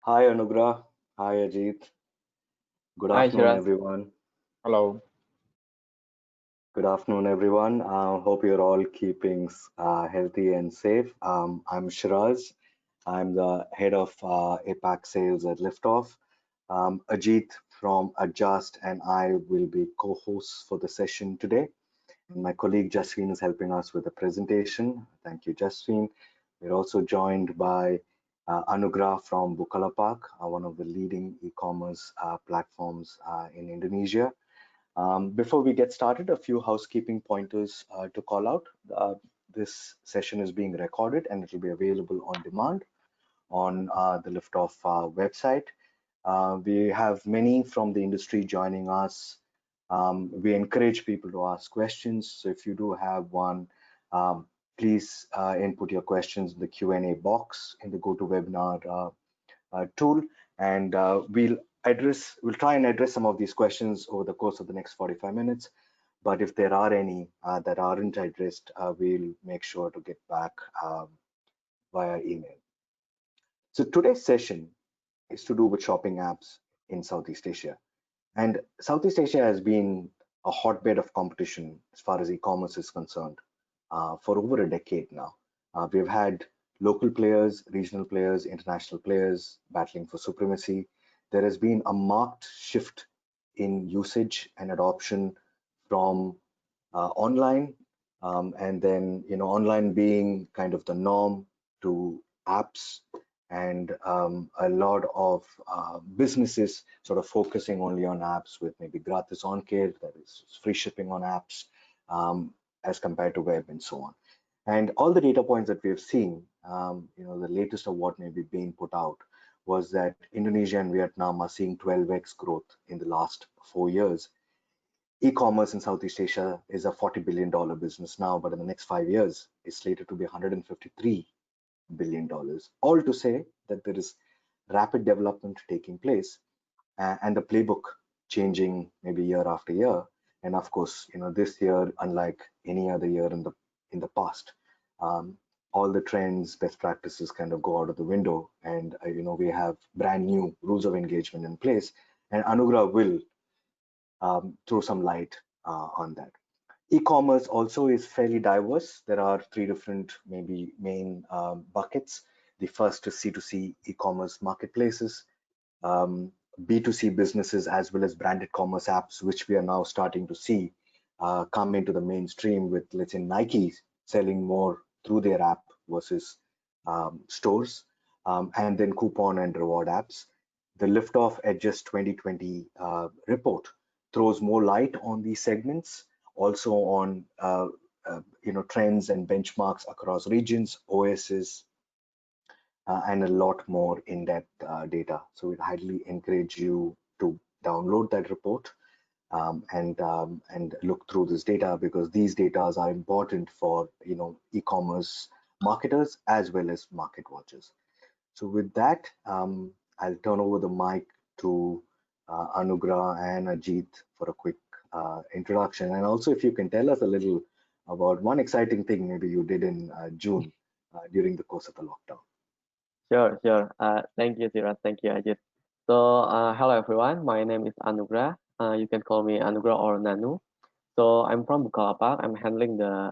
Hi Anugrah. Hi Ajit. Good Hi, afternoon, Shiraz. everyone. Hello. Good afternoon, everyone. Hope you're all keeping healthy and safe. I'm Shiraz. I'm the head of APAC sales at Liftoff. Ajit from Adjust and I will be co-hosts for the session today. And my colleague Jasween is helping us with the presentation. Thank you, Jasween. We're also joined by Anugrah from Bukalapak, one of the leading e-commerce platforms in Indonesia. Before we get started, a few housekeeping pointers to call out. This session is being recorded and it will be available on demand on the Liftoff website. We have many from the industry joining us. We encourage people to ask questions. So if you do have one, um, please input your questions in the Q&A box in the GoToWebinar tool, and we'll try and address some of these questions over the course of the next 45 minutes. But if there are any that aren't addressed, we'll make sure to get back via email. So today's session is to do with shopping apps in Southeast Asia. And Southeast Asia has been a hotbed of competition as far as e-commerce is concerned for over a decade now. We've had local players, regional players, international players battling for supremacy. There has been a marked shift in usage and adoption from online, and then online being kind of the norm to apps and a lot of businesses sort of focusing only on apps with maybe gratis on care, that is free shipping on apps, as compared to web and so on. And all the data points that we have seen, the latest of what may be being put out was that Indonesia and Vietnam are seeing 12x growth in the last 4 years. E-commerce in Southeast Asia is a $40 billion business now, but in the next 5 years, it's slated to be $153 billion. All to say that there is rapid development taking place and the playbook changing maybe year after year. And of course, this year, unlike any other year in the past, um, all the trends, best practices kind of go out of the window, and we have brand new rules of engagement in place. And Anugrah will throw some light on that. E-commerce also is fairly diverse. There are three different, maybe main buckets. The first is C2C e-commerce marketplaces, um, B2C businesses, as well as branded commerce apps, which we are now starting to see come into the mainstream with, let's say, Nike selling more through their app versus stores, and then coupon and reward apps. The Liftoff Edges 2020 report throws more light on these segments, also on trends and benchmarks across regions, OSs, and a lot more in-depth data. So we'd highly encourage you to download that report and look through this data, because these data are important for e-commerce marketers as well as market watchers. So with that, I'll turn over the mic to Anugrah and Ajit for a quick introduction, and also if you can tell us a little about one exciting thing maybe you did in June during the course of the lockdown. Sure. Thank you, Shiraz. Thank you, Ajit. So, hello everyone. My name is Anugrah. You can call me Anugrah or Nanu. So, I'm from Bukalapak. I'm handling the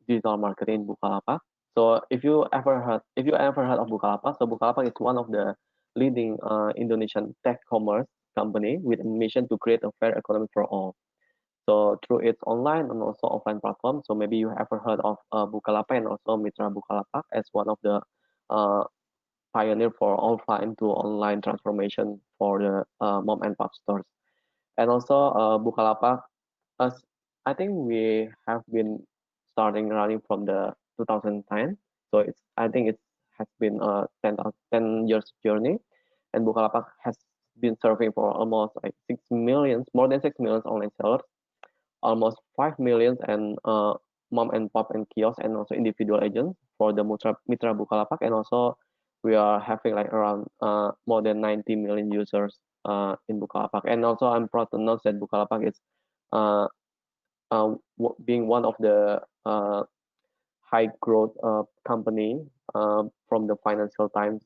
digital marketing in Bukalapak. So, if you ever heard of Bukalapak, so Bukalapak is one of the leading Indonesian tech commerce company with a mission to create a fair economy for all. So, through its online and also offline platform. So, maybe you ever heard of Bukalapak and also Mitra Bukalapak as one of the uh, pioneer for offline to online transformation for the mom and pop stores. And also Bukalapak, as I think we have been starting running from the 2010. So I think it has been a 10 years journey, and Bukalapak has been serving for almost like 6 million, more than 6 million online sellers, almost 5 million and mom and pop and kiosks and also individual agents for the Mitra Bukalapak, and also we are having like around more than 90 million users in Bukalapak. And also I'm proud to announce that Bukalapak is uh, being one of the high growth company from the Financial Times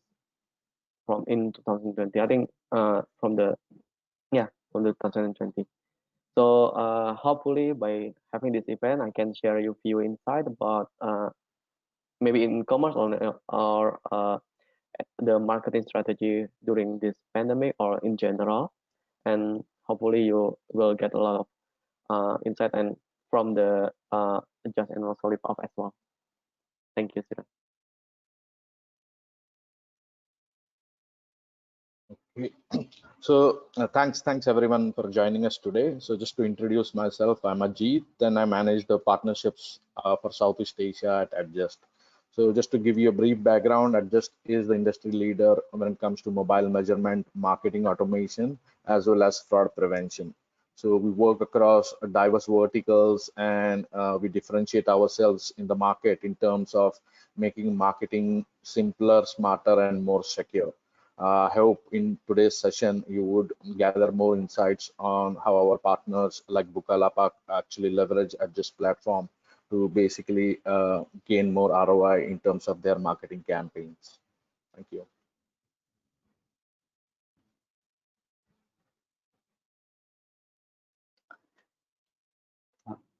from in 2020. I think from the from the 2020. So hopefully by having this event, I can share you few insight about maybe in commerce or the marketing strategy during this pandemic or in general, and hopefully you will get a lot of insight and from the just and also live off as well. Thank you, Sir. Okay. So thanks everyone for joining us today. So just to introduce myself, I'm Ajit, and I manage the partnerships for Southeast Asia at Adjust. So just to give you a brief background, Adjust is the industry leader when it comes to mobile measurement, marketing automation, as well as fraud prevention. So we work across diverse verticals, and we differentiate ourselves in the market in terms of making marketing simpler, smarter, and more secure. I hope in today's session you would gather more insights on how our partners like Bukalapak actually leverage Adjust platform to basically gain more ROI in terms of their marketing campaigns. Thank you.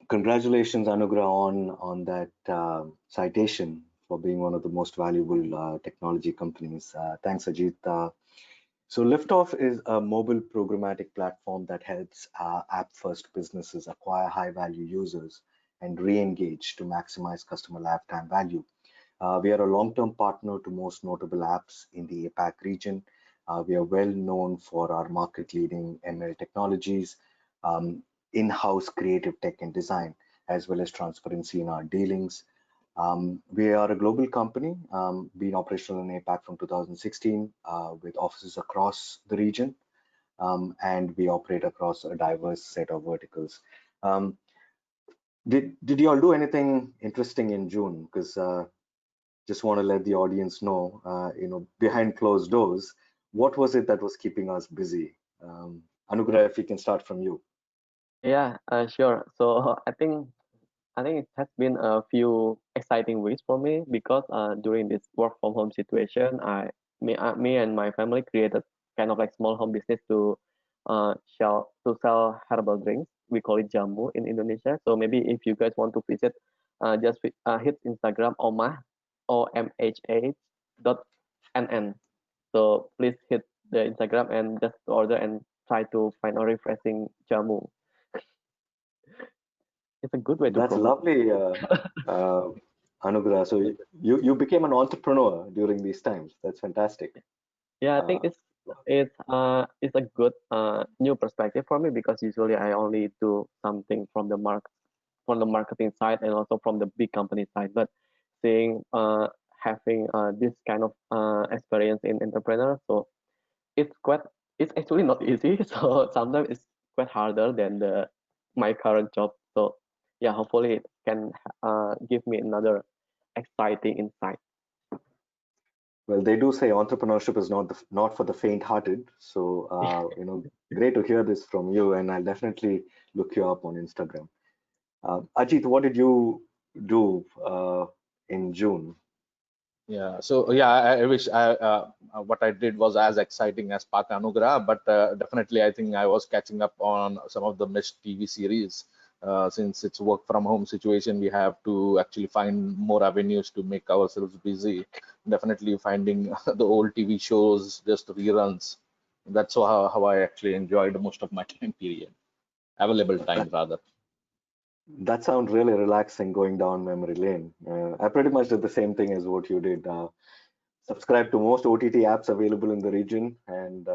Congratulations, Anugrah, on that citation for being one of the most valuable technology companies. Thanks, Ajit. So Liftoff is a mobile programmatic platform that helps app-first businesses acquire high-value users and re-engage to maximize customer lifetime value. We are a long-term partner to most notable apps in the APAC region. We are well known for our market-leading ML technologies, um, in-house creative tech and design, as well as transparency in our dealings. We are a global company, been operational in APAC from 2016, with offices across the region, and we operate across a diverse set of verticals. Um, did you all do anything interesting in June? Because just want to let the audience know, behind closed doors, what was it that was keeping us busy? Anugrah, if we can start from you. Yeah, sure. So I think it has been a few exciting weeks for me because during this work from home situation, me and my family created kind of like small home business to sell herbal drinks. We call it jamu in Indonesia. So maybe if you guys want to visit, just hit Instagram omah.nn. So please hit the Instagram and just order and try to find a refreshing jamu. It's a good way to That's promote. lovely, uh, Anugrah. So you became an entrepreneur during these times. That's fantastic. Yeah, I think Uh, it's a good new perspective for me because usually I only do something from the marketing side and also from the big company side. But seeing having this kind of experience in entrepreneur, so it's quite it's actually not easy. So sometimes it's quite harder than the my current job. So yeah, hopefully it can give me another exciting insight. well, they do say entrepreneurship is not for the faint-hearted. So great to hear this from you, and I'll definitely look you up on Instagram. Ajit, what did you do in June? Yeah, so yeah, I wish what I did was as exciting as Pak Anugrah, but definitely I think I was catching up on some of the missed TV series. Since it's work from home situation, we have to actually find more avenues to make ourselves busy. Definitely finding the old TV shows, just reruns. That's how I actually enjoyed most of my time period, available time rather. That sounds really relaxing going down memory lane. I pretty much did the same thing as what you did. Subscribe to most OTT apps available in the region, and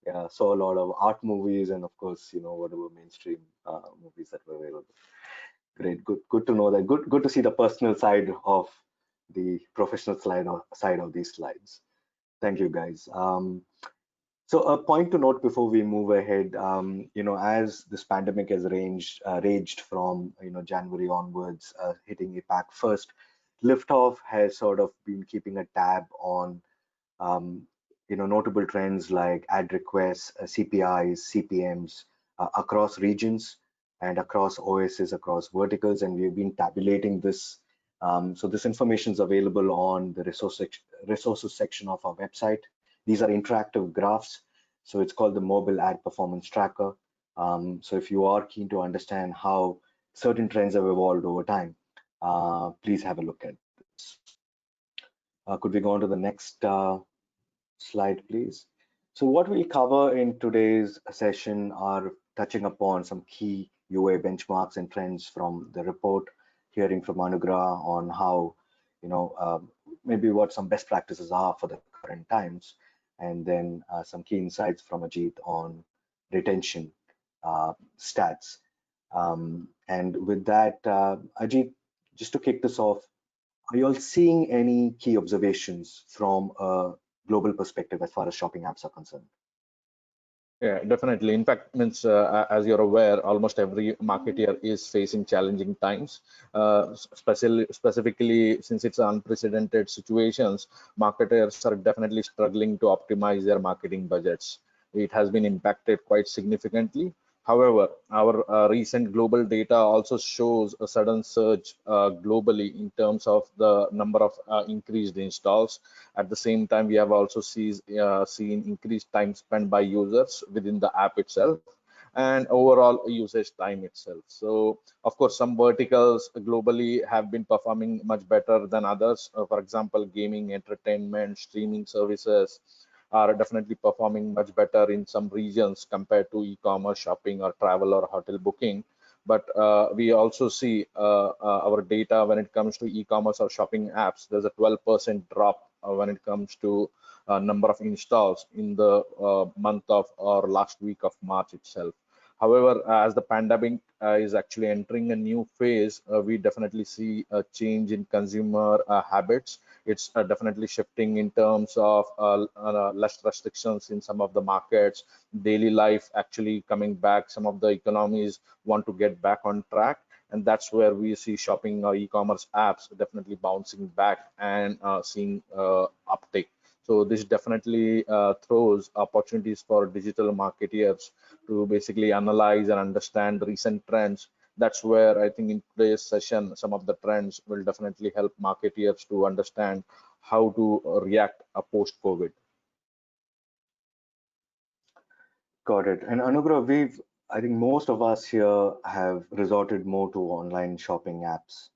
yeah, saw a lot of art movies and, of course, whatever mainstream movies that were available. Great, good to know that. Good to see the personal side of the professional side of these slides. Thank you, guys. So a point to note before we move ahead, as this pandemic has raged from January onwards, hitting APAC first, Liftoff has sort of been keeping a tab on um, notable trends like ad requests, CPIs, CPMs across regions and across OSs, across verticals, and we've been tabulating this. So this information is available on the resources section of our website. These are interactive graphs, so it's called the mobile ad performance tracker. So if you are keen to understand how certain trends have evolved over time, please have a look at this. Could we go on to the next slide, please? So what we'll cover in today's session are touching upon some key UA benchmarks and trends from the report, hearing from Anugrah on how, maybe what some best practices are for the current times, and then some key insights from Ajit on retention stats. And with that, Ajit, just to kick this off, are you all seeing any key observations from a global perspective as far as shopping apps are concerned? Yeah, definitely. In fact, means as you're aware, almost every marketer is facing challenging times. Specifically, since it's unprecedented situations, marketers are definitely struggling to optimize their marketing budgets. It has been impacted quite significantly. However, our recent global data also shows a sudden surge globally in terms of the number of increased installs. At the same time, we have also seen increased time spent by users within the app itself and overall usage time itself. So, of course, some verticals globally have been performing much better than others. For example, gaming, entertainment, streaming services are definitely performing much better in some regions compared to e-commerce, shopping, or travel or hotel booking. But we also see our data when it comes to e-commerce or shopping apps, there's a 12% drop when it comes to number of installs in the month of or last week of March itself. However, as the pandemic is actually entering a new phase, we definitely see a change in consumer habits. It's definitely shifting in terms of less restrictions in some of the markets, daily life actually coming back. Some of the economies want to get back on track, and that's where we see shopping or e-commerce apps definitely bouncing back and seeing uptake. So this definitely throws opportunities for digital marketeers to basically analyze and understand recent trends. That's where I think in today's session, some of the trends will definitely help marketeers to understand how to react post-COVID. Got it. And Anugrah, I think most of us here have resorted more to online shopping apps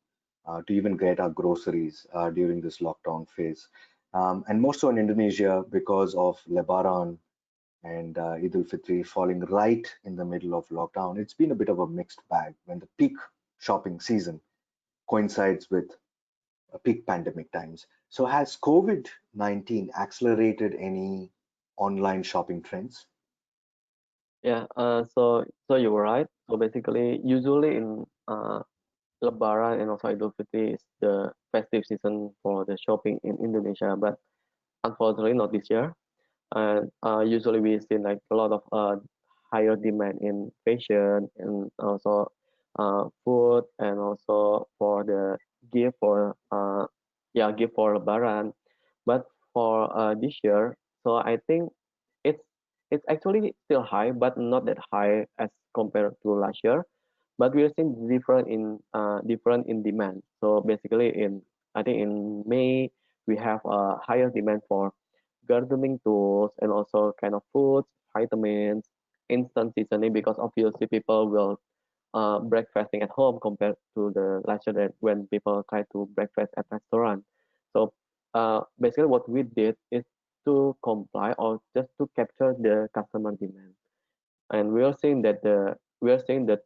to even get our groceries during this lockdown phase. And more so in Indonesia because of Lebaran and Eid al-Fitr falling right in the middle of lockdown. It's been a bit of a mixed bag when the peak shopping season coincides with peak pandemic times. So has COVID-19 accelerated any online shopping trends? Yeah, so you were right. So basically, usually in Lebaran and also Idul Fitri is the festive season for the shopping in Indonesia, but unfortunately not this year. And usually we see like a lot of higher demand in fashion and also food and also for the gift for gift for Lebaran. But for this year, so I think it's it's actually still high, but not that high as compared to last year. But we are seeing different in demand. So basically, in I think in May we have a higher demand for gardening tools and also kind of foods, vitamins, instant seasoning because obviously people will breakfasting at home compared to the last year that when people try to breakfast at restaurant. So basically what we did is to comply or just to capture the customer demand. And we are seeing the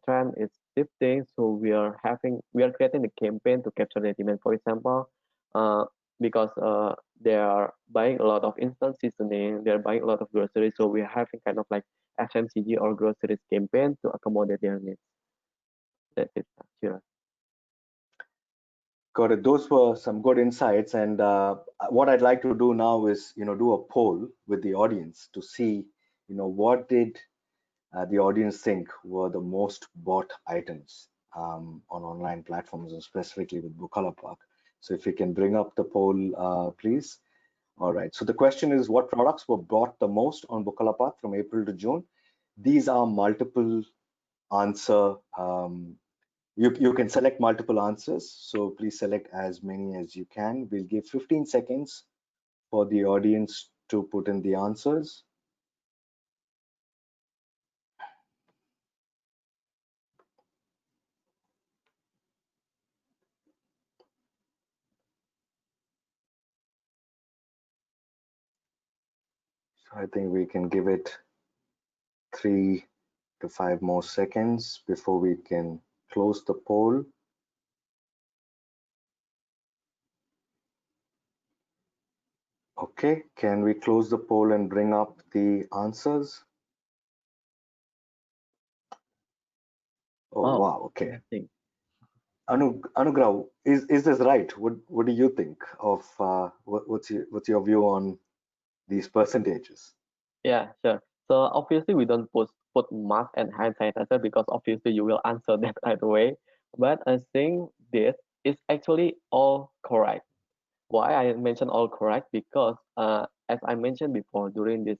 trend is shifting. So we are creating a campaign to capture the demand. For example, uh, because they are buying a lot of instant seasoning, they're buying a lot of groceries. So we're having kind of like FMCG or groceries campaign to accommodate their needs. That's it, Shira. Got it. Those were some good insights. And what I'd like to do now is, do a poll with the audience to see, what did the audience think were the most bought items on online platforms, and specifically with Bukalapak. So if you can bring up the poll, please. All right. So the question is, what products were bought the most on Bukalapak from April to June? These are multiple answer. You can select multiple answers. So please select as many as you can. We'll give 15 seconds for the audience to put in the answers. So I think we can give it 3 to 5 more seconds before we can close the poll. Okay, can we close the poll and bring up the answers? Oh, wow, okay. Anugrah, is this right? What do you think of what's your view on these percentages? Yeah, sure. So obviously we don't put math and hand sanitizer because obviously you will answer that right away. But I think this is actually all correct. Why I mentioned all correct? Because as I mentioned before, during this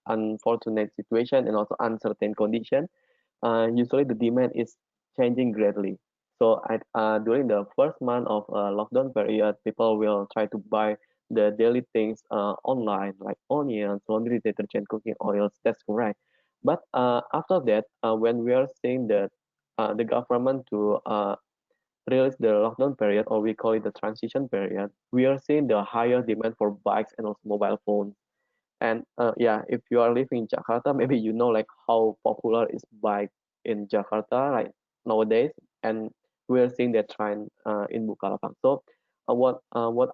unfortunate situation and also uncertain condition, usually the demand is changing greatly. So during the first month of lockdown period, people will try to buy the daily things online, like onions, laundry detergent, cooking oils. That's correct. But after that, when we are seeing that the government to release the lockdown period, or we call it the transition period, we are seeing the higher demand for bikes and also mobile phones. And yeah, if you are living in Jakarta, maybe you know like how popular is bike in Jakarta like nowadays, and we are seeing that trend in Bukalapak. So what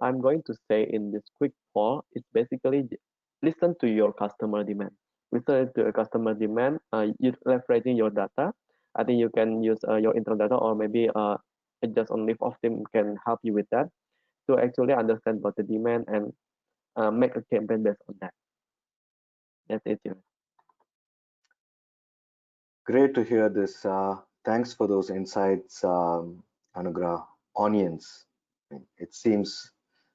I'm going to say in this quick poll is basically listen to your customer demand. Listen to your customer demand. You leveraging your data. I think you can use your internal data, or maybe just on Liftoff team can help you with that to actually understand about the demand and make a campaign based on that. That's it, yeah. Great to hear this. Thanks for those insights, Anugrah. Onions. It seems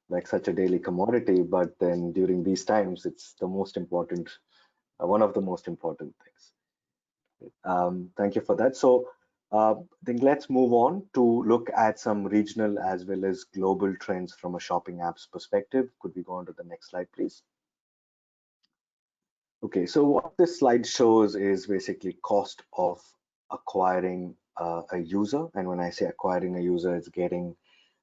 like such a daily commodity, but then during these times, it's the most important, one of the most important things. Thank you for that. So, I think let's move on to look at some regional as well as global trends from a shopping apps perspective. Could we go on to the next slide, please? Okay, so what this slide shows is basically cost of acquiring a user. And when I say acquiring a user, it's getting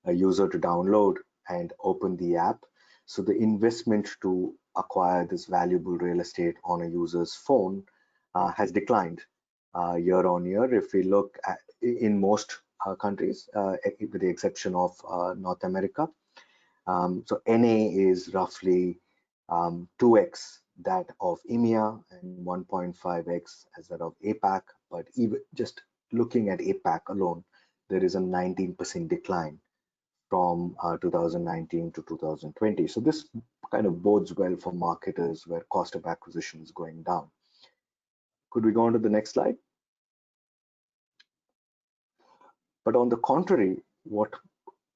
a user to download and open the app. So the investment to acquire this valuable real estate on a user's phone has declined year on year. If we look at in most countries, with the exception of North America. So NA is roughly 2x that of EMEA and 1.5x as that of APAC. But even just looking at APAC alone, there is a 19% decline from 2019 to 2020. So this kind of bodes well for marketers where cost of acquisition is going down. Could we go on to the next slide? But on the contrary, what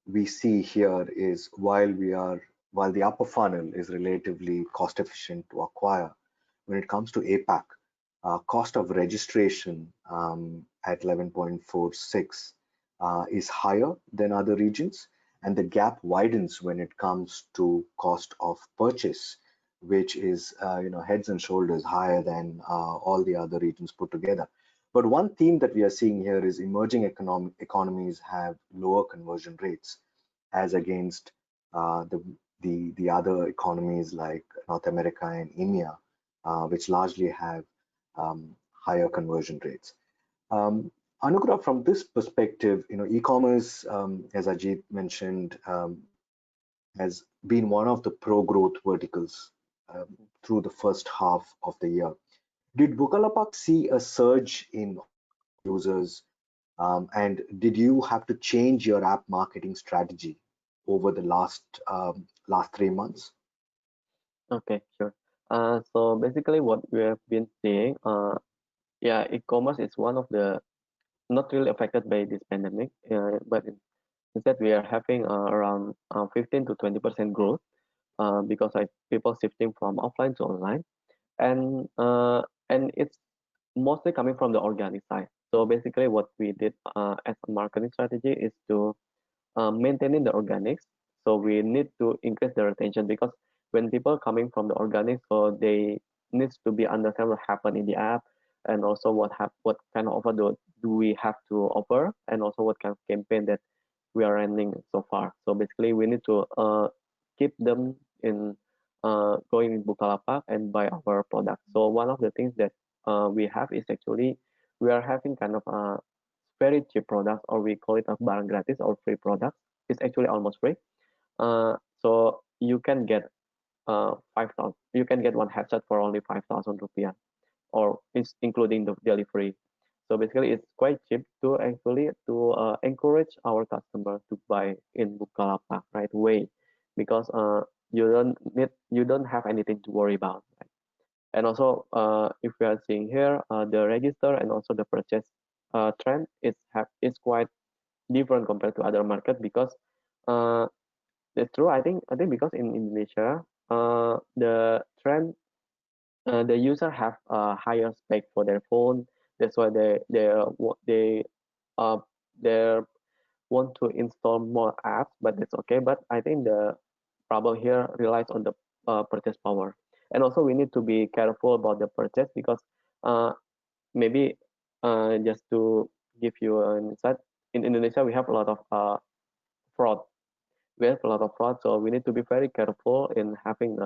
we see here is while the upper funnel is relatively cost efficient to acquire, when it comes to APAC, cost of registration at 11.46 is higher than other regions, and the gap widens when it comes to cost of purchase, which is heads and shoulders higher than all the other regions put together. But one theme that we are seeing here is emerging economies have lower conversion rates as against the other economies like North America and EMEA, which largely have higher conversion rates. Anugrah, from this perspective, e-commerce, as Ajit mentioned, has been one of the pro-growth verticals through the first half of the year. Did Bukalapak see a surge in users, and did you have to change your app marketing strategy over the last 3 months? Okay, sure. So basically what we have been seeing, yeah, e-commerce is one of the not really affected by this pandemic, but instead we are having around 15 to 20% growth because like people shifting from offline to online, and it's mostly coming from the organic side. So basically what we did as a marketing strategy is to maintaining the organics. So we need to increase the retention because when people coming from the organic, so they needs to be understand what happened in the app, and also what kind of offer do we have to offer, and also what kind of campaign that we are running so far. So basically, we need to keep them in going in Bukalapak and buy our product. So one of the things that we have is actually we are having kind of a very cheap product, or we call it a barang gratis or free product. It's actually almost free. So you can get 5,000. You can get one headset for only 5,000 rupiah, or it's including the delivery. So basically, it's quite cheap to actually to encourage our customer to buy in Bukalapak right away, because you don't have anything to worry about. Right? And also, if we are seeing here, the register and also the purchase trend is quite different compared to other market, because uh, that's true. I think because in Indonesia, the trend the user have a higher spec for their phone. That's why they uh they want to install more apps, but it's okay. But I think the problem here relies on the purchase power, and also we need to be careful about the purchase, because uh maybe just to give you an insight, in Indonesia we have a lot of fraud. We have a lot of fraud, so we need to be very careful in having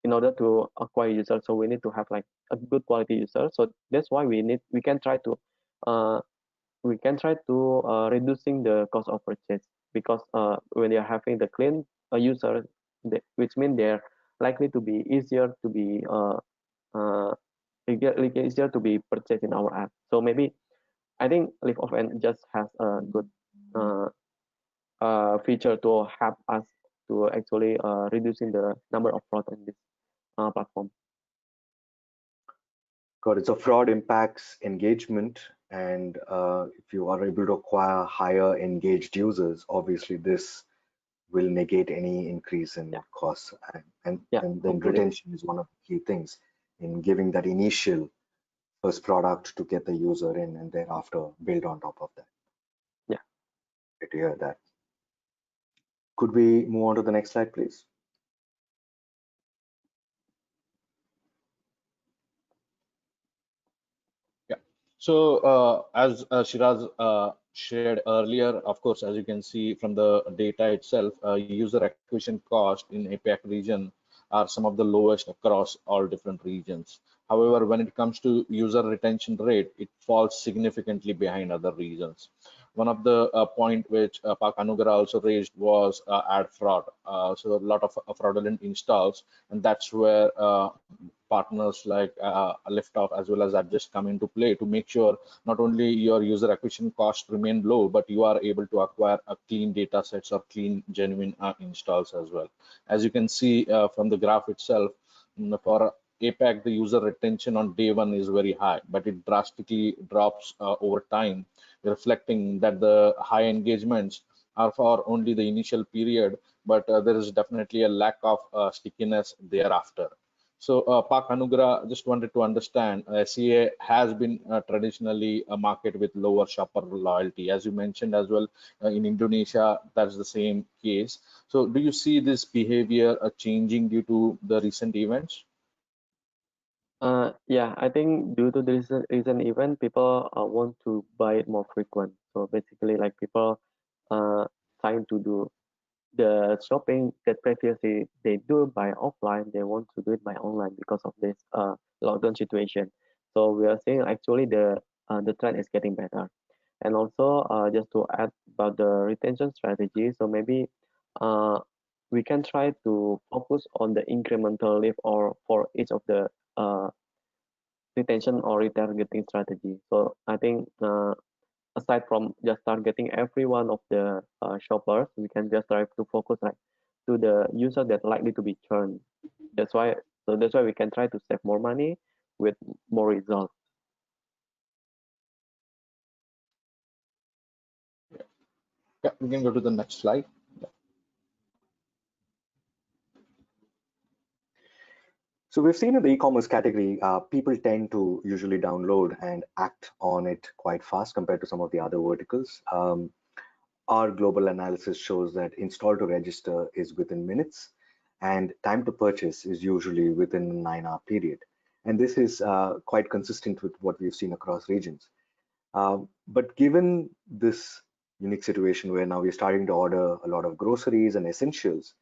in order to acquire users. So we need to have like a good quality user. So that's why uh, we can try to reducing the cost of purchase, because when you're having the clean user, which means they're likely to be easier to be easier to be purchased in our app. So maybe I think Liftoff and just has a good uh, feature to help us to actually reducing the number of fraud in this platform. Got it. So fraud impacts engagement, and if you are able to acquire higher engaged users, obviously this will negate any increase in Yeah, costs, yeah, and then hopefully. retention is one of the key things in giving that initial first product to get the user in, and thereafter build on top of that. Yeah. Great to hear that. Could we move on to the next slide, please? Yeah. So as Shiraz shared earlier, of course, as you can see from the data itself, user acquisition cost in APAC region are some of the lowest across all different regions. However, when it comes to user retention rate, it falls significantly behind other regions. One of the point which Pak Anugrah also raised was ad fraud. So a lot of fraudulent installs, and that's where partners like Liftoff as well as Adjust come into play to make sure not only your user acquisition costs remain low, but you are able to acquire a clean data sets or clean, genuine installs as well. As you can see from the graph itself, for APAC, the user retention on day one is very high, but it drastically drops over time, reflecting that the high engagements are for only the initial period, but there is definitely a lack of stickiness thereafter. So, Pak Anugrah, just wanted to understand, SEA has been traditionally a market with lower shopper loyalty. As you mentioned as well, in Indonesia, that's the same case. So, do you see this behavior changing due to the recent events? Yeah, I think due to this recent event, people want to buy it more frequent. So basically, like people trying to do the shopping that previously they do by offline, they want to do it by online because of this lockdown situation. So we are seeing actually the trend is getting better. And also just to add about the retention strategy, so maybe uh, we can try to focus on the incremental lift or for each of the uh, retention or retargeting strategy. So I think aside from just targeting every one of the shoppers, we can just try to focus like to the user that likely to be churned. That's why that's why we can try to save more money with more results. Yeah, we can go to the next slide. So we've seen in the e-commerce category, people tend to usually download and act on it quite fast compared to some of the other verticals. Our global analysis shows that install to register is within minutes, and time to purchase is usually within a 9-hour period. And this is quite consistent with what we've seen across regions. But given this unique situation where now we're starting to order a lot of groceries and essentials,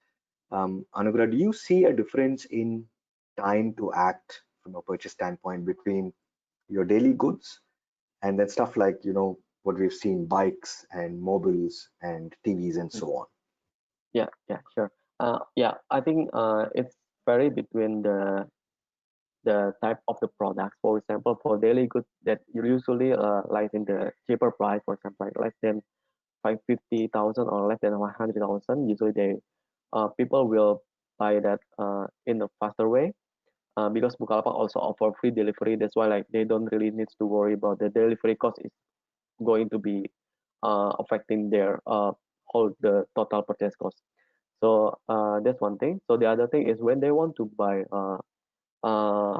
Anugrah, do you see a difference in time to act from a purchase standpoint between your daily goods and then stuff like, what we've seen, bikes and mobiles and TVs and so on? Yeah, yeah, sure. Yeah, I think it's vary between the type of the products. For example, for daily goods that usually lies in the cheaper price, for example, like less than 550,000 or less than 100,000. Usually, people will buy that in a faster way. Because Bukalapak also offer free delivery. That's why like they don't really need to worry about the delivery cost is going to be affecting their whole the total purchase cost. So that's one thing. So the other thing is when they want to buy uh,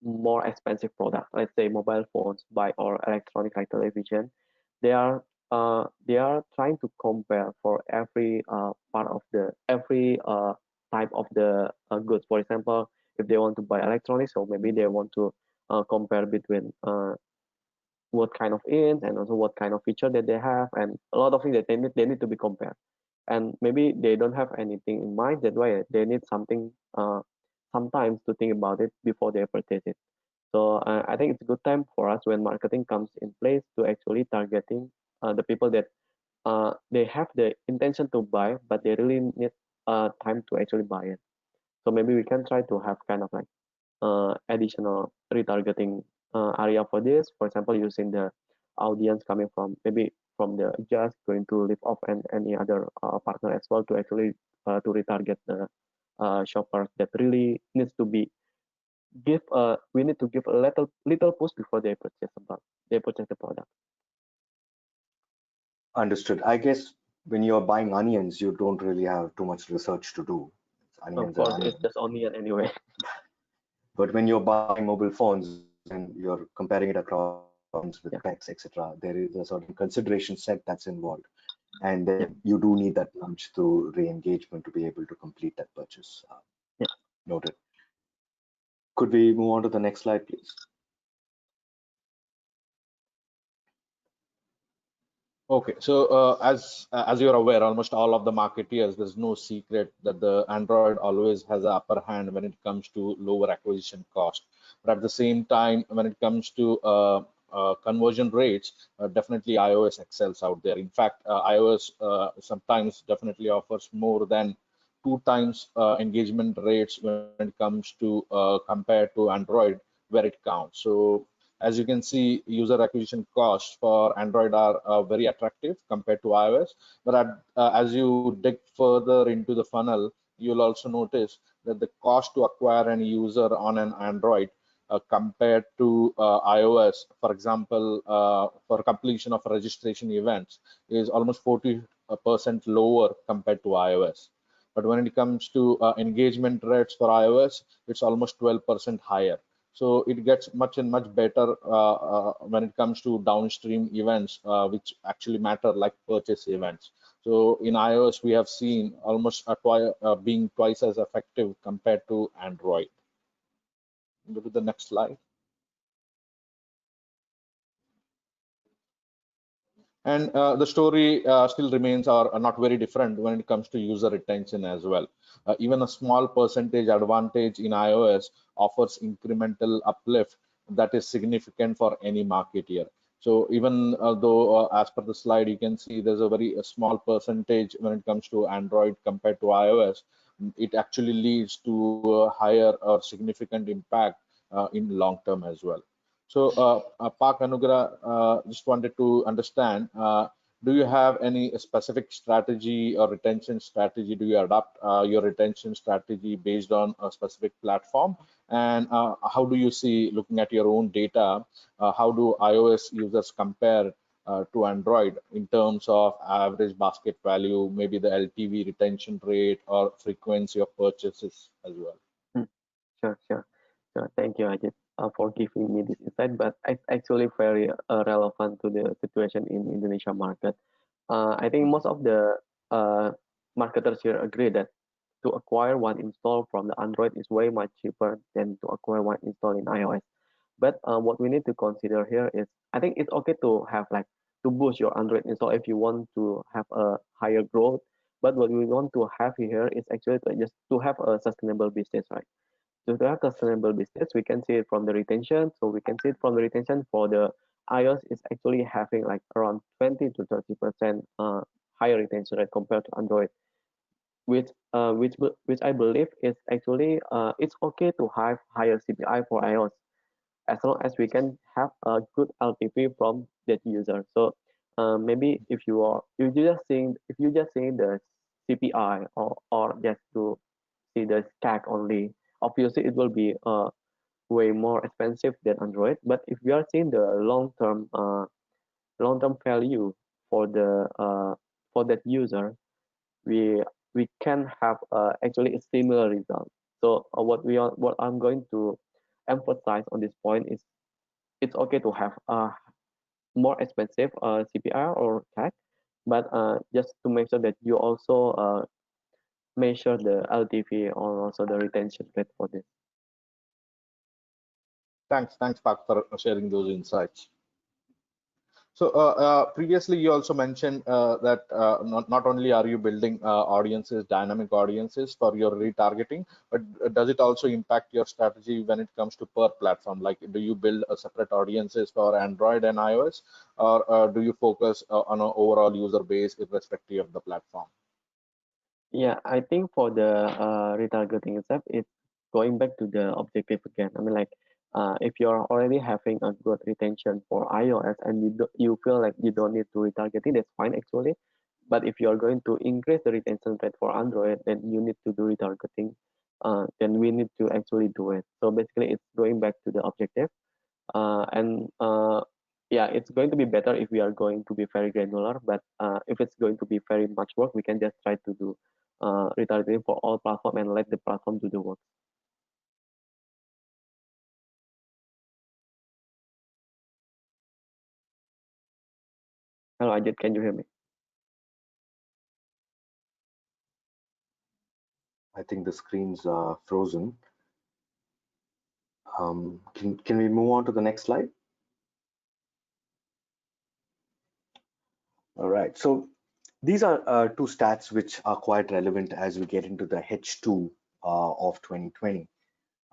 more expensive product, let's say mobile phones, buy or electronic like television, they are trying to compare for every part of the every type of the goods. For example, if they want to buy electronics, so maybe they want to compare between what kind of ink and also what kind of feature that they have, and a lot of things that they need to be compared. And maybe they don't have anything in mind. That's why they need something sometimes to think about it before they purchase it. So I think it's a good time for us when marketing comes in place to actually targeting the people that they have the intention to buy, but they really need time to actually buy it. So maybe we can try to have kind of like additional retargeting area for this. For example, using the audience coming from maybe from the just going to Liftoff and any other partner as well to actually to retarget the shoppers that really needs to be give we need to give a little push before they purchase the product. Understood. I guess when you're buying onions, you don't really have too much research to do. It's Of onions are course, it's onions. just onion anyway. But when you're buying mobile phones and you're comparing it across phones with Yeah, specs, etc., there is a certain consideration set that's involved. And yeah, then you do need that nudge through re-engagement to be able to complete that purchase. yeah. Noted. Could we move on to the next slide, please? Okay, so as you're aware, almost all of the marketeers, there's no secret that the Android always has the upper hand when it comes to lower acquisition cost. But at the same time, when it comes to conversion rates, definitely iOS excels out there. In fact, iOS sometimes definitely offers more than 2 times engagement rates when it comes to compared to Android, where it counts. So as you can see, user acquisition costs for Android are very attractive compared to iOS. But as you dig further into the funnel, you'll also notice that the cost to acquire an user on an Android compared to iOS, for example, for completion of registration events, is almost 40% lower compared to iOS. But when it comes to engagement rates for iOS, it's almost 12% higher. So it gets much and much better when it comes to downstream events, which actually matter, like purchase events. So in iOS, we have seen almost being twice as effective compared to Android. Go to the next slide. And the story still remains are not very different when it comes to user retention as well. Even a small percentage advantage in iOS offers incremental uplift that is significant for any marketeer. So even though as per the slide, you can see there's a very small percentage when it comes to Android compared to iOS, it actually leads to a higher or significant impact in long term as well. So, Pak Anugrah, just wanted to understand, do you have any specific strategy or retention strategy? Do you adapt your retention strategy based on a specific platform? And how do you see, looking at your own data, how do iOS users compare to Android in terms of average basket value, maybe the LTV retention rate or frequency of purchases as well? Hmm. Sure, sure. Sure. Thank you, Ajit, for giving me this insight. But it's actually very relevant to the situation in Indonesia market. I think most of the uh, marketers here agree that to acquire one install from the Android is way much cheaper than to acquire one install in iOS. But what we need to consider here is, I think it's okay to have like to boost your Android install if you want to have a higher growth. But what we want to have here is actually just to have a sustainable business, right? So to have sustainable business, we can see it from the retention. So we can see it from the retention for the iOS is actually having like around 20 to 30% higher retention rate compared to Android, which I believe is actually it's okay to have higher CPI for iOS as long as we can have a good LTV from that user. So maybe if you just seeing the CPI or just to see the CAC only, obviously it will be way more expensive than Android. But if we are seeing the long term value for the for that user, we we can have actually a similar result. So what I'm going to emphasize on this point is it's okay to have a more expensive CPR or CAC, but just to make sure that you also measure the LTV or also the retention rate for this. Thanks, Pak, for sharing those insights. So previously, you also mentioned that not only are you building audiences, dynamic audiences for your retargeting, but does it also impact your strategy when it comes to per platform? Like, do you build a separate audiences for Android and iOS, or do you focus on an overall user base irrespective of the platform? Yeah, I think for the retargeting itself, it's going back to the objective again. I mean, like, if you're already having a good retention for iOS and you feel like you don't need to retargeting, that's fine actually. But if you're going to increase the retention rate for Android, then you need to do retargeting. Then we need to actually do it. So basically, it's going back to the objective. And yeah, it's going to be better if we are going to be very granular. But if it's going to be very much work, we can just try to do retargeting for all platform and let the platform do the work. Hello, Ajit, can you hear me? I think the screen's frozen. Can we move on to the next slide? All right. So these are two stats which are quite relevant as we get into the H2 of 2020.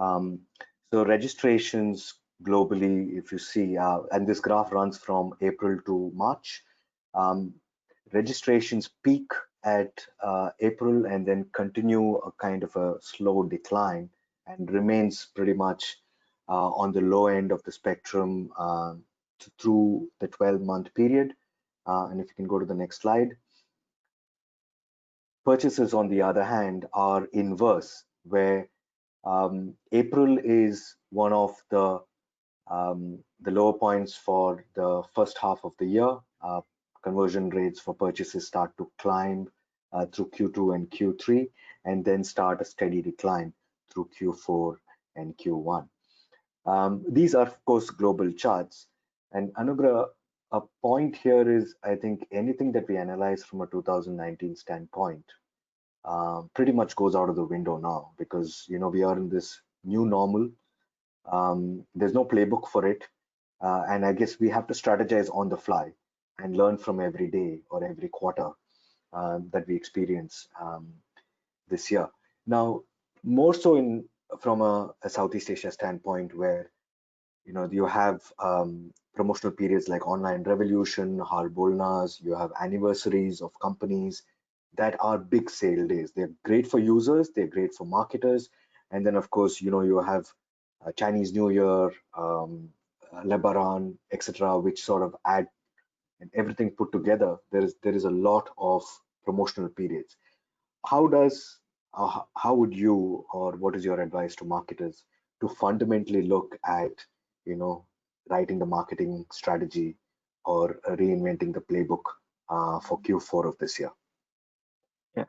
So registrations globally, if you see, and this graph runs from April to March. Registrations peak at April and then continue a kind of a slow decline and remains pretty much on the low end of the spectrum through the 12-month period. And if you can go to the next slide. Purchases, on the other hand, are inverse, where April is one of the lower points for the first half of the year. Conversion rates for purchases start to climb through Q2 and Q3, and then start a steady decline through Q4 and Q1. These are, of course, global charts. And Anugrah, a point here is, I think anything that we analyze from a 2019 standpoint pretty much goes out of the window now, because we are in this new normal. There's no playbook for it, and I guess we have to strategize on the fly and learn from every day or every quarter that we experience this year. Now, more so from a Southeast Asia standpoint, where you have promotional periods like Online Revolution, Har Bolnas, you have anniversaries of companies that are big sale days. They're great for users, they're great for marketers, and then of course you have Chinese New Year, Lebaran, etc., which sort of add, and everything put together, there is a lot of promotional periods. How would you, or what is your advice to marketers to fundamentally look at writing the marketing strategy or reinventing the playbook for Q4 of this year? Yeah,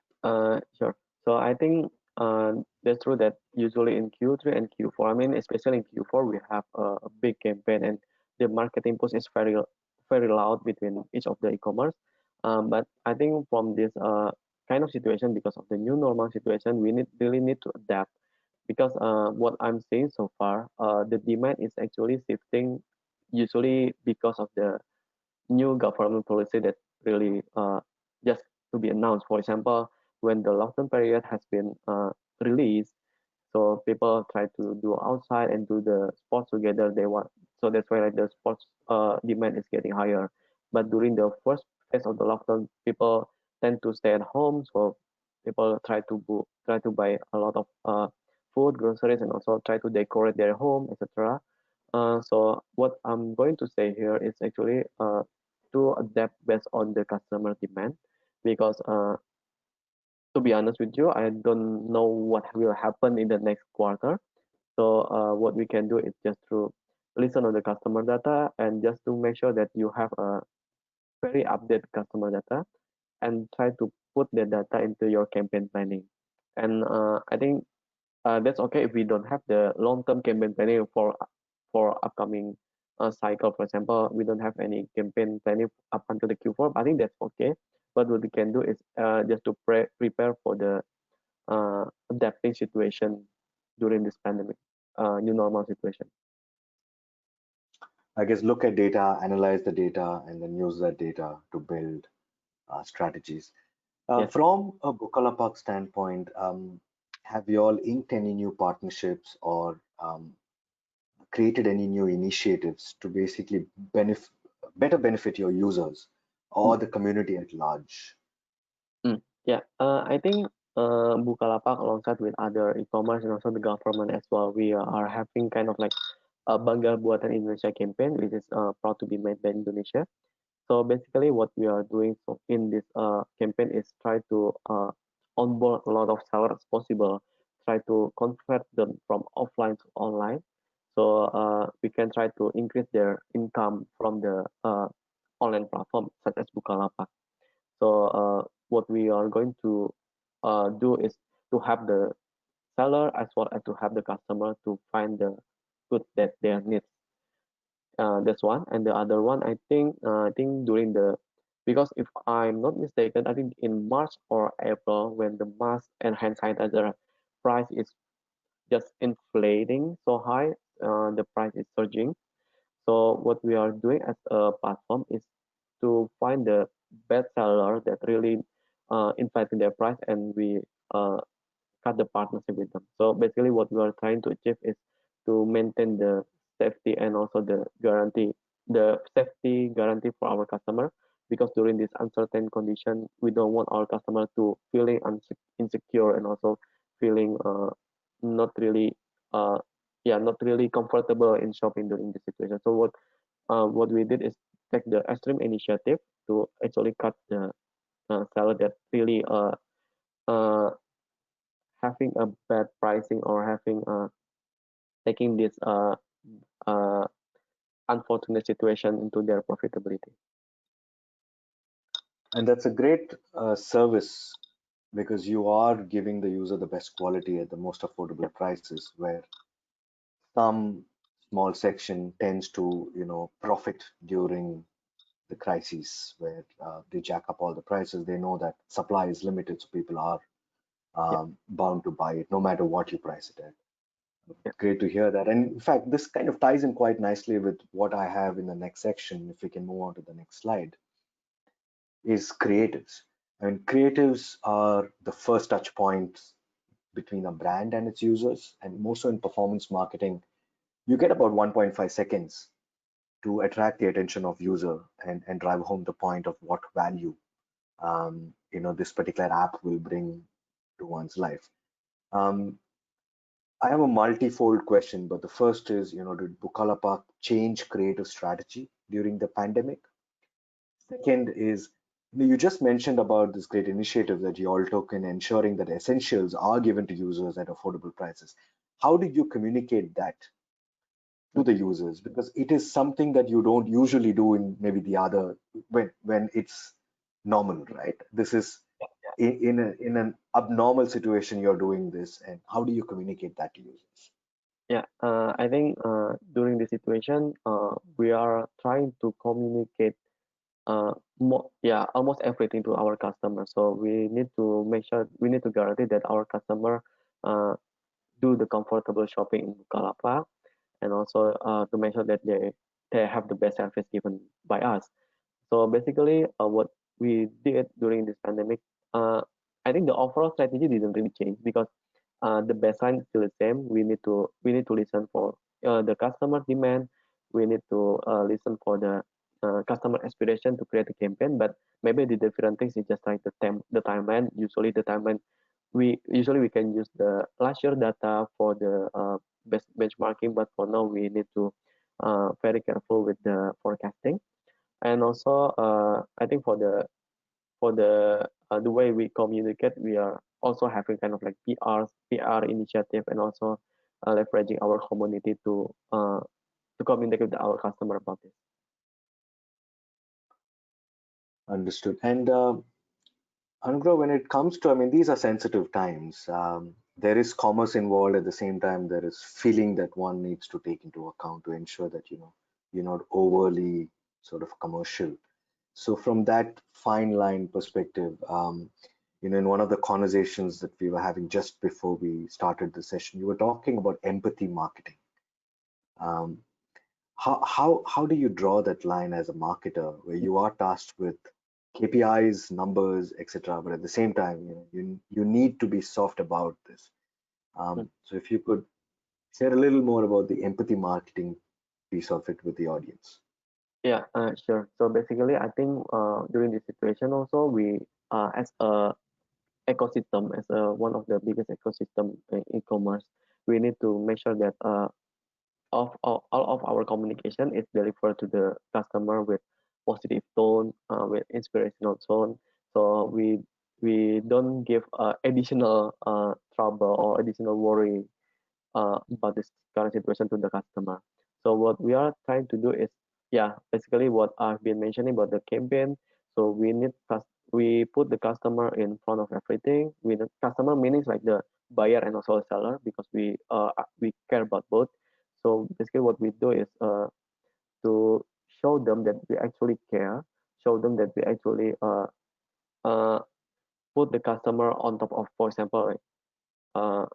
sure. So I think that's true that usually in Q3 and Q4, I mean, especially in Q4, we have a big campaign and the marketing push is very loud between each of the e-commerce. But I think from this kind of situation, because of the new normal situation, we really need to adapt. Because what I'm seeing so far, the demand is actually shifting, usually because of the new government policy that really just to be announced. For example, when the lockdown period has been released, so people try to do outside and do the sports together. They want, so that's why like the sports demand is getting higher. But during the first phase of the lockdown, people tend to stay at home, so people try to buy a lot of food, groceries, and also try to decorate their home, etc. So what I'm going to say here is actually to adapt based on the customer demand, because to be honest with you, I don't know what will happen in the next quarter. So what we can do is just to listen on the customer data, and just to make sure that you have a very updated customer data, and try to put the data into your campaign planning. And I think that's okay if we don't have the long-term campaign planning for upcoming cycle. For example, we don't have any campaign planning up until the Q4. I think that's okay. But what we can do is just to prepare for the adapting situation during this pandemic, new normal situation. I guess look at data, analyze the data, and then use that data to build strategies. Yes. From a Bukalapak standpoint, have you all inked any new partnerships or created any new initiatives to basically better benefit your users Mm, or the community at large? yeah. I think Bukalapak, alongside with other e-commerce and also the government as well, we are having kind of like a Bangga Buatan Indonesia campaign, which is proud to be made by Indonesia. So basically, what we are doing in this campaign is try to onboard a lot of sellers as possible, try to convert them from offline to online. So we can try to increase their income from the online platform such as Bukalapak. So what we are going to do is to have the seller as well as to have the customer to find the goods that they need. That's one, and the other one, I think during the, because if I'm not mistaken, I think in March or April, when the mask and hand sanitizer price is just inflating so high, the price is surging. So what we are doing as a platform is to find the best seller that really inflating their price, and we uh, cut the partnership with them. So basically, what we are trying to achieve is to maintain the safety and also the safety guarantee for our customer. Because during this uncertain condition, we don't want our customer to feeling insecure, and also feeling not really uh, yeah, not really comfortable in shopping during this situation. So what we did is take the extreme initiative to actually cut the seller that really uh, having a bad pricing, or having taking this uh, unfortunate situation into their profitability. And that's a great service because you are giving the user the best quality at the most affordable prices, where some small section tends to, profit during the crises where they jack up all the prices. They know that supply is limited, so people are Yeah, bound to buy it no matter what you price it at. yeah. Great to hear that. And in fact, this kind of ties in quite nicely with what I have in the next section. If we can move on to the next slide, is creatives. I mean, creatives are the first touch points between a brand and its users. And more so in performance marketing, you get about 1.5 seconds to attract the attention of user and drive home the point of what value this particular app will bring to one's life. Um, I have a multifold question, but the first is, did Bukalapak change creative strategy during the pandemic? Second is, you just mentioned about this great initiative that you all took in ensuring that essentials are given to users at affordable prices. How did you communicate that to Mm, the users? Because it is something that you don't usually do in maybe the other when it's normal, right? This is in an abnormal situation you're doing this, and how do you communicate that to users? Yeah, I think during the situation, we are trying to communicate almost everything to our customer. So we need to make sure, we need to guarantee that our customer uh, do the comfortable shopping in Bukalapak, and also to make sure that they have the best service given by us. So basically, what we did during this pandemic, I think the overall strategy didn't really change, because the baseline is still the same. We need to listen for the customer demand. We need to listen for the customer aspiration to create a campaign. But maybe the different things is just like the timeline. Usually the timeline, we can use the last year data for the best benchmarking. But for now, we need to very careful with the forecasting. And also, I think for the way we communicate, we are also having kind of like PR initiative, and also leveraging our community to communicate with our customer about this. Understood. And Anugrah, when it comes to, I mean, these are sensitive times. There is commerce involved. At the same time, there is feeling that one needs to take into account to ensure that, you're not overly sort of commercial. So from that fine line perspective, in one of the conversations that we were having just before we started the session, you were talking about empathy marketing. Um, how do you draw that line as a marketer, where you are tasked with KPIs, numbers, etc., but at the same time, you need to be soft about this. So if you could share a little more about the empathy marketing piece of it with the audience. Yeah, sure. So basically, I think during this situation also, we as a ecosystem, as one of the biggest ecosystem in e-commerce, we need to make sure that all of our communication is delivered to the customer with positive tone, with inspirational tone. So we don't give additional trouble or additional worry about this current situation to the customer. So what we are trying to do is, yeah, basically what I've been mentioning about the campaign. So we put the customer in front of everything. With the customer meanings like the buyer and also the seller, because we care about both. So basically what we do is to show them that we actually care, show them that we actually uh, put the customer on top of, for example, like, uh,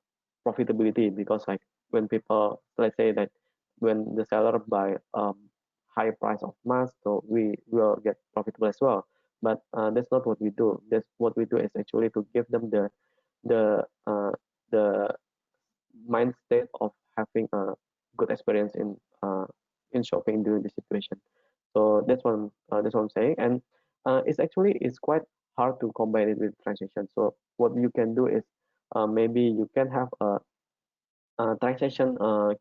profitability. Because like when people, let's say that when the seller buy high price of mask, so we will get profitable as well. But that's not what we do. That's what we do is actually to give them the uh, the mind state of having a good experience in shopping during this situation. So that's what I'm saying. And it's quite hard to combine it with transaction. So what you can do is, maybe you can have a transactional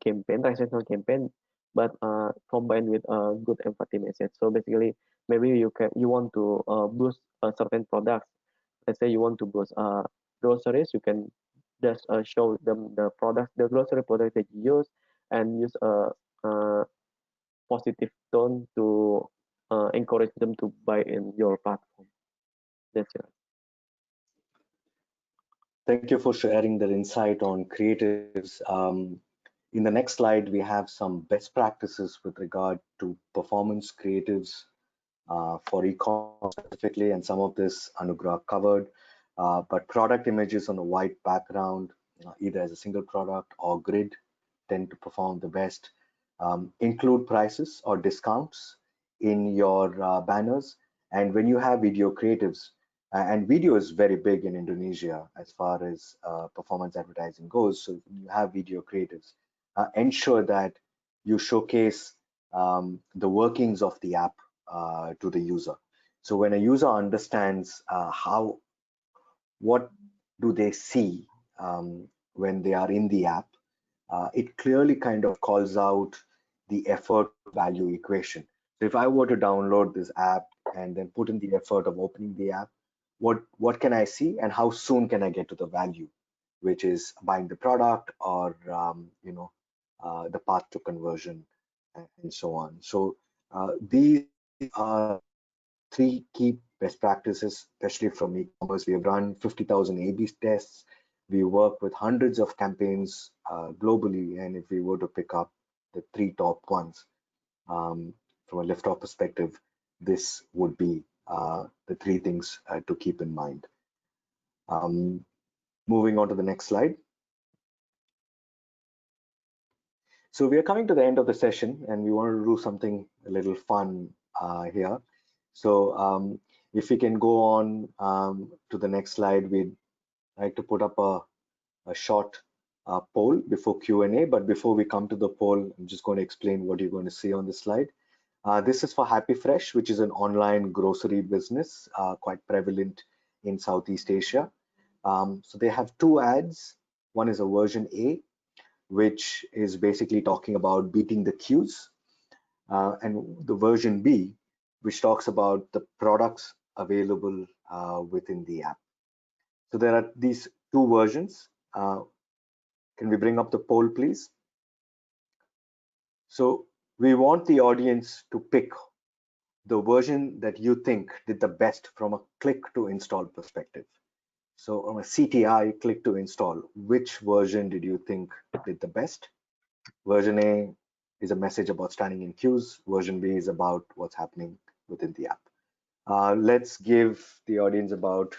campaign, but combined with a good empathy message. So basically, maybe you want to boost certain products. Let's say you want to boost groceries. You can just show them the grocery product that you use, and use a positive tone to encourage them to buy in your platform. That's it. Thank you for sharing that insight on creatives. In the next slide, we have some best practices with regard to performance creatives for e-commerce specifically, and some of this Anugrah covered. But product images on a white background, either as a single product or grid, tend to perform the best. Include prices or discounts in your banners. And when you have video creatives, and video is very big in Indonesia as far as performance advertising goes. So when you have video creatives, ensure that you showcase the workings of the app to the user. So when a user understands what do they see when they are in the app, it clearly kind of calls out the effort value equation. So if I were to download this app and then put in the effort of opening the app, what can I see and how soon can I get to the value, which is buying the product or the path to conversion and so on. So these are three key best practices, especially from e-commerce. We have run 50,000 A/B tests. We work with hundreds of campaigns globally, and if we were to pick up the three top ones from a Liftoff perspective, this would be the three things to keep in mind. Moving on to the next slide. So we are coming to the end of the session, and we want to do something a little fun here. So if we can go on to the next slide, we'd like to put up a short poll before Q&A. But before we come to the poll, I'm just going to explain what you're going to see on the slide. This is for Happy Fresh, which is an online grocery business quite prevalent in Southeast Asia. So they have two ads. One is a version A, which is basically talking about beating the queues, and the version B, which talks about the products available within the app. So there are these two versions. Can we bring up the poll, please? So we want the audience to pick the version that you think did the best from a click to install perspective. So on a CTI, click to install, which version did you think did the best? Version A is a message about standing in queues. Version B is about what's happening within the app. Let's give the audience about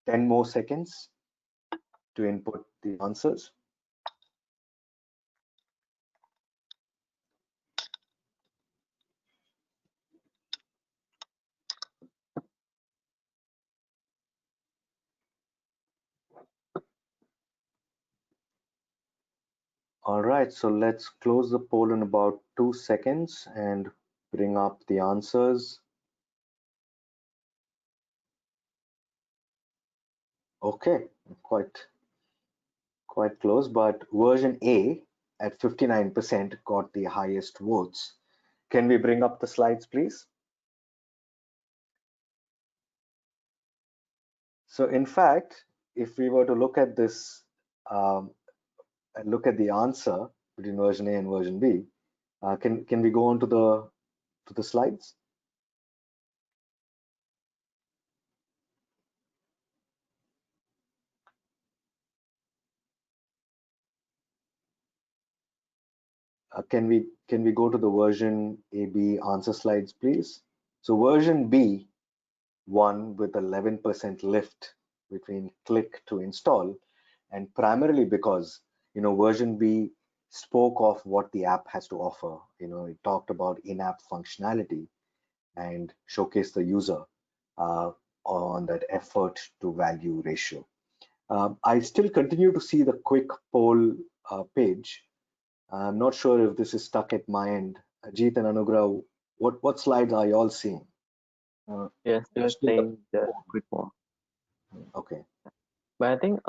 10 more seconds to input the answers. All right, so let's close the poll in about 2 seconds and bring up the answers. Okay, quite close, but version A at 59% got the highest votes. Can we bring up the slides, please? So in fact, if we were to look at this and look at the answer between version A and version B, can we go on to the slides? Can we go to the version AB answer slides, please? So version B won with 11% lift between click to install, and primarily because version B spoke of what the app has to offer. It talked about in-app functionality and showcased the user on that effort to value ratio. I still continue to see the quick poll page. I'm not sure if this is stuck at my end. Ajit and Anugrah, what slides are you all seeing? Yes, still saying the quick poll. Okay. But I think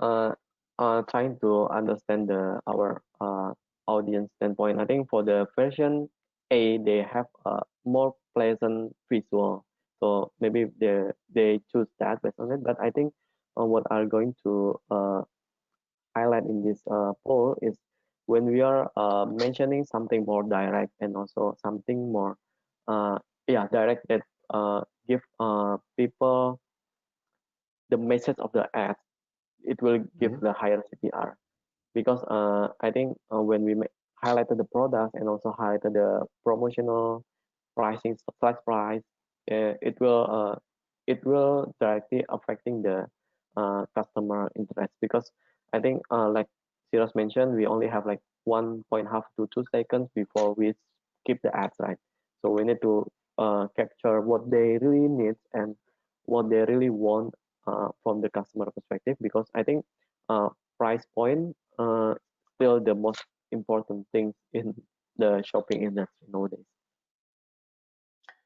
trying to understand our audience standpoint, I think for the version A, they have a more pleasant visual. So maybe they choose that based on it. But I think what are going to highlight in this poll is when we are mentioning something more direct and also something more direct that give people the message of the ad, it will give the higher CTR. Because I think when we highlighted the product and also highlighted the promotional pricing, flash price, it will directly affecting the customer interest. Because I think like Shiraz mentioned, we only have like 1.5 to 2 seconds before we skip the ads, right? So we need to capture what they really need and what they really want from the customer perspective. Because I think price point still the most important thing in the shopping industry nowadays.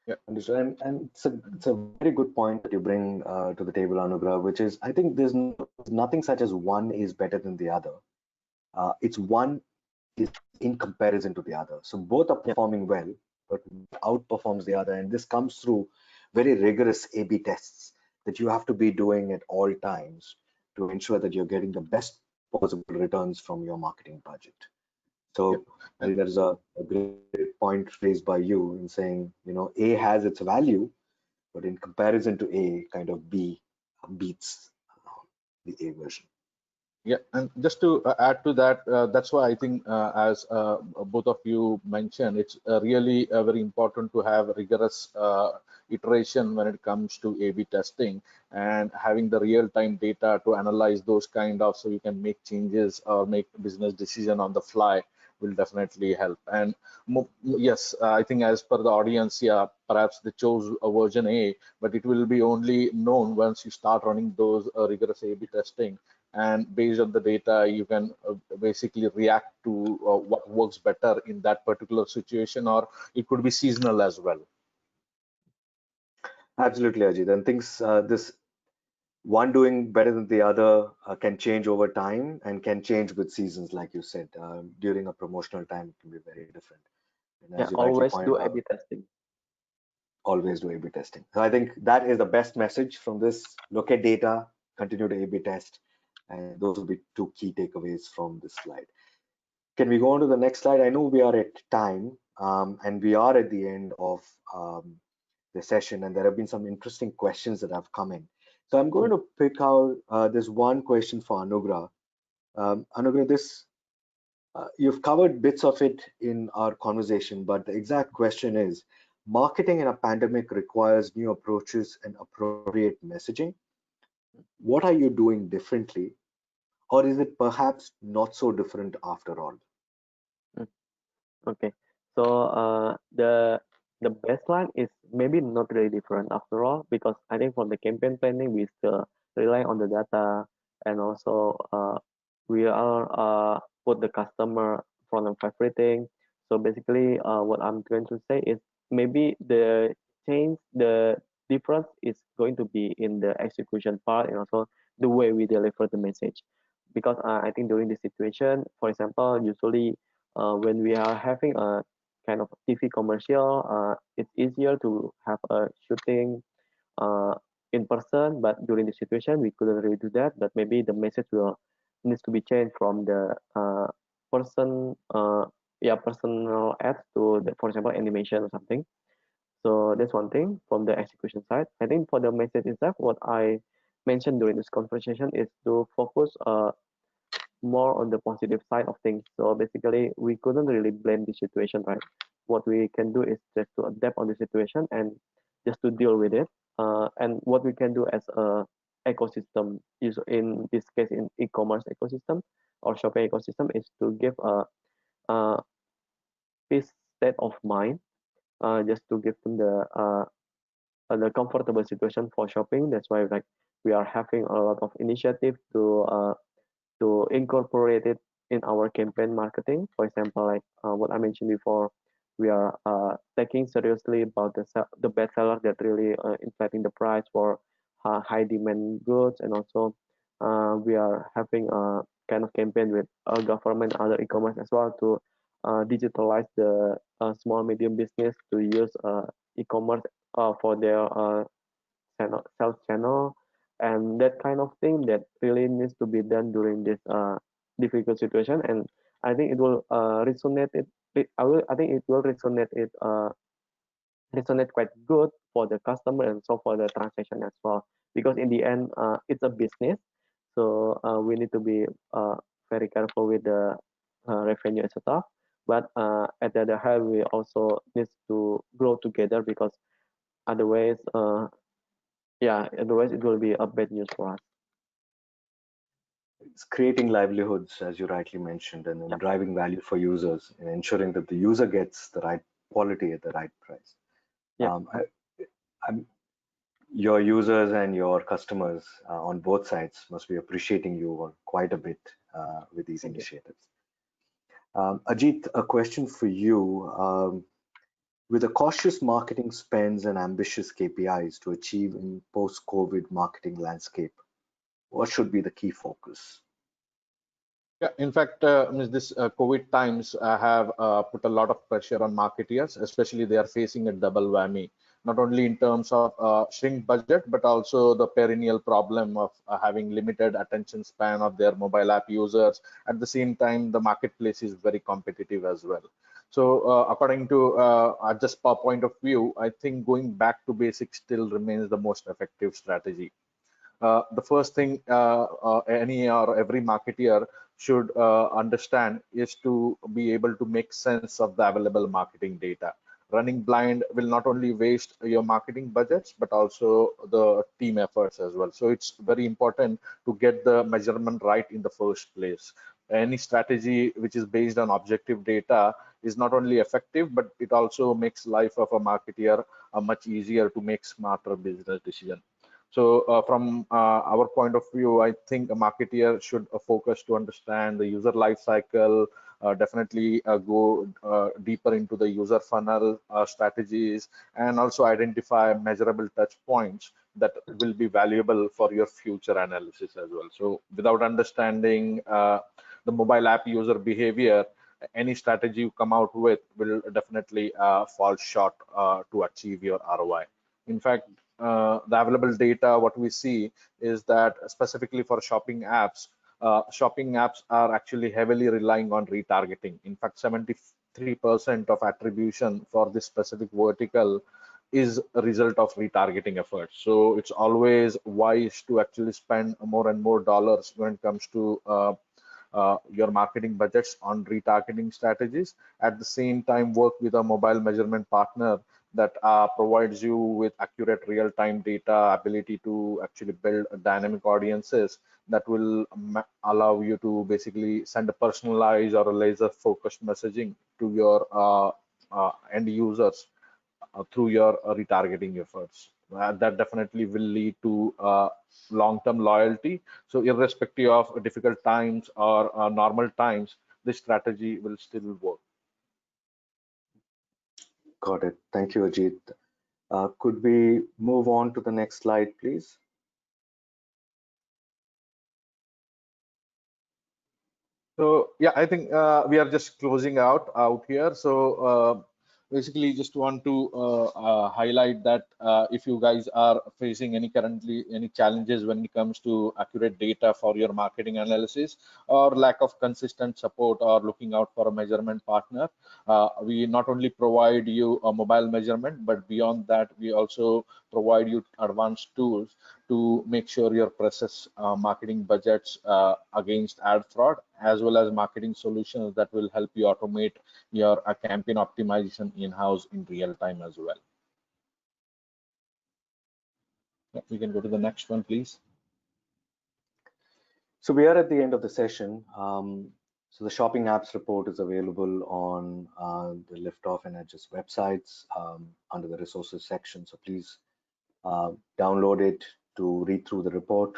Yeah, understood. And it's a very good point that you bring to the table, Anugrah, which is I think there's nothing such as one is better than the other. It's one is in comparison to the other. So both are performing well, but outperforms the other. And this comes through very rigorous A/B tests that you have to be doing at all times to ensure that you're getting the best possible returns from your marketing budget. So I think that is a great point raised by you in saying, A has its value, but in comparison to A, kind of B beats the A version. Yeah, and just to add to that, that's why I think, as both of you mentioned, it's really very important to have rigorous iteration when it comes to A/B testing, and having the real-time data to analyze those kind of, so you can make changes or make business decision on the fly, will definitely help. And yes, I think as per the audience, yeah, perhaps they chose a version A, but it will be only known once you start running those rigorous A/B testing, and based on the data you can basically react to what works better in that particular situation, or it could be seasonal as well. Absolutely, Ajit. And things this one doing better than the other can change over time and can change with seasons, like you said. During a promotional time, it can be very different. And Yeah, as you rightly always pointed do out, A/B testing. always do A/B testing. So I think that is the best message from this. Look at data, continue to A/B test, and those will be two key takeaways from this slide. Can we go on to the next slide? I know we are at time, and we are at the end of the session, and there have been some interesting questions that have come in. So I'm going to pick out this one question for Anugrah. Anugrah, you've covered bits of it in our conversation, but the exact question is, marketing in a pandemic requires new approaches and appropriate messaging. What are you doing differently, or is it perhaps not so different after all? Mm, Okay, so the baseline is maybe not really different after all, because I think for the campaign planning we still rely on the data, and also we are put the customer front of everything. So basically, what I'm going to say is maybe the difference is going to be in the execution part, and also the way we deliver the message. Because I think during this situation, for example, usually when we are having a kind of TV commercial, it's easier to have a shooting uh, in person, but during the situation we couldn't really do that. But maybe the message will needs to be changed from the person personal ads to the, for example, animation or something. So that's one thing from the execution side. I think for the message itself, what I mentioned during this conversation is to focus more on the positive side of things. So basically, we couldn't really blame the situation, right? What we can do is just to adapt on the situation and just to deal with it. And what we can do as a ecosystem is, in this case, in e-commerce ecosystem or shopping ecosystem, is to give a peace state of mind, just to give them the comfortable situation for shopping. That's why, like, we are having a lot of initiative to incorporate it in our campaign marketing. For example, like what I mentioned before, we are taking seriously about the bestseller that really inflating the price for high demand goods, and also we are having a kind of campaign with government, other e-commerce as well, to digitalize the small medium business to use e-commerce for their sales channel, and that kind of thing that really needs to be done during this difficult situation. And I think it will I think it will resonate quite good for the customer and so for the transaction as well, because in the end it's a business. So we need to be very careful with the revenue and stuff, but at the other hand we also need to grow together, because otherwise otherwise it will be a bad news for us. It's creating livelihoods, as you rightly mentioned, and then Yeah, driving value for users and ensuring that the user gets the right quality at the right price. yeah, I'm, your users and your customers on both sides must be appreciating you quite a bit with these thank you. initiatives. Ajit, a question for you. With a cautious marketing spends and ambitious KPIs to achieve in post-COVID marketing landscape, what should be the key focus? Yeah, in fact, this COVID times have put a lot of pressure on marketers, especially they are facing a double whammy, not only in terms of shrink budget, but also the perennial problem of having limited attention span of their mobile app users. At the same time, the marketplace is very competitive as well. So according to just our point of view, I think going back to basics still remains the most effective strategy. the first thing any or every marketer should understand is to be able to make sense of the available marketing data. Running blind will not only waste your marketing budgets, but also the team efforts as well. So it's very important to get the measurement right in the first place. Any strategy which is based on objective data is not only effective, but it also makes life of a marketer much easier to make smarter business decisions. So from our point of view, I think a marketer should focus to understand the user life cycle, definitely go deeper into the user funnel strategies, and also identify measurable touch points that will be valuable for your future analysis as well. So without understanding the mobile app user behavior, any strategy you come out with will definitely fall short to achieve your ROI. In fact, the available data, what we see is that specifically for shopping apps are actually heavily relying on retargeting. In fact, 73% of attribution for this specific vertical is a result of retargeting efforts. So it's always wise to actually spend more and more dollars when it comes to your marketing budgets on retargeting strategies. At the same time, work with a mobile measurement partner that provides you with accurate real-time data, ability to actually build dynamic audiences that will allow you to basically send a personalized or a laser-focused messaging to your end users through your retargeting efforts. That definitely will lead to long-term loyalty. So irrespective of difficult times or normal times, this strategy will still work. Got it. Thank you, Ajit. Could we move on to the next slide, please? So yeah, I think we are just closing out here. So basically, just want to highlight that if you guys are facing any challenges when it comes to accurate data for your marketing analysis, or lack of consistent support, or looking out for a measurement partner, we not only provide you a mobile measurement, but beyond that, we also provide you advanced tools to make sure your process marketing budgets against ad fraud, as well as marketing solutions that will help you automate your campaign optimization in-house in real time as well. Yeah, we can go to the next one, please. So we are at the end of the session. So the shopping apps report is available on the Liftoff and Ajit's websites under the resources section. So please download it to read through the report.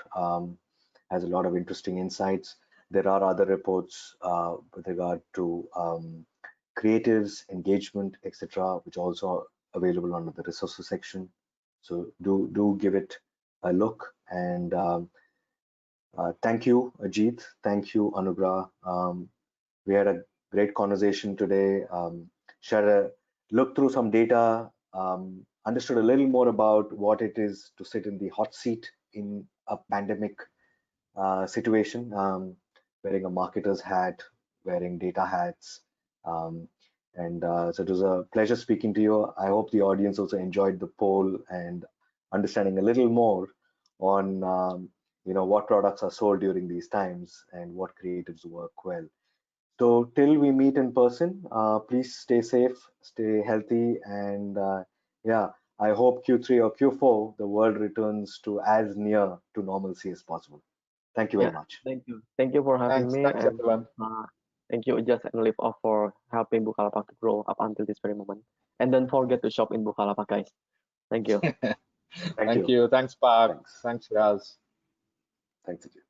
Has a lot of interesting insights. There are other reports with regard to creatives, engagement, etc., which also available under the resources section. So do give it a look. And thank you, Ajit. Thank you, Anugrah. We had a great conversation today. Shared a look through some data, understood a little more about what it is to sit in the hot seat in a pandemic situation, wearing a marketer's hat, wearing data hats. So it was a pleasure speaking to you. I hope the audience also enjoyed the poll and understanding a little more on what products are sold during these times and what creatives work well. So till we meet in person, please stay safe, stay healthy, and yeah, I hope Q3 or Q4 the world returns to as near to normalcy as possible. Thank you very much. Thank you for having me. Thanks And everyone. thank you, Just and Liftoff, for helping Bukalapak to grow up until this very moment. And don't forget to shop in Bukalapak, guys. Thank you. Thank you. Thanks, Park. Thanks, Shiraz. Thanks, Ajit.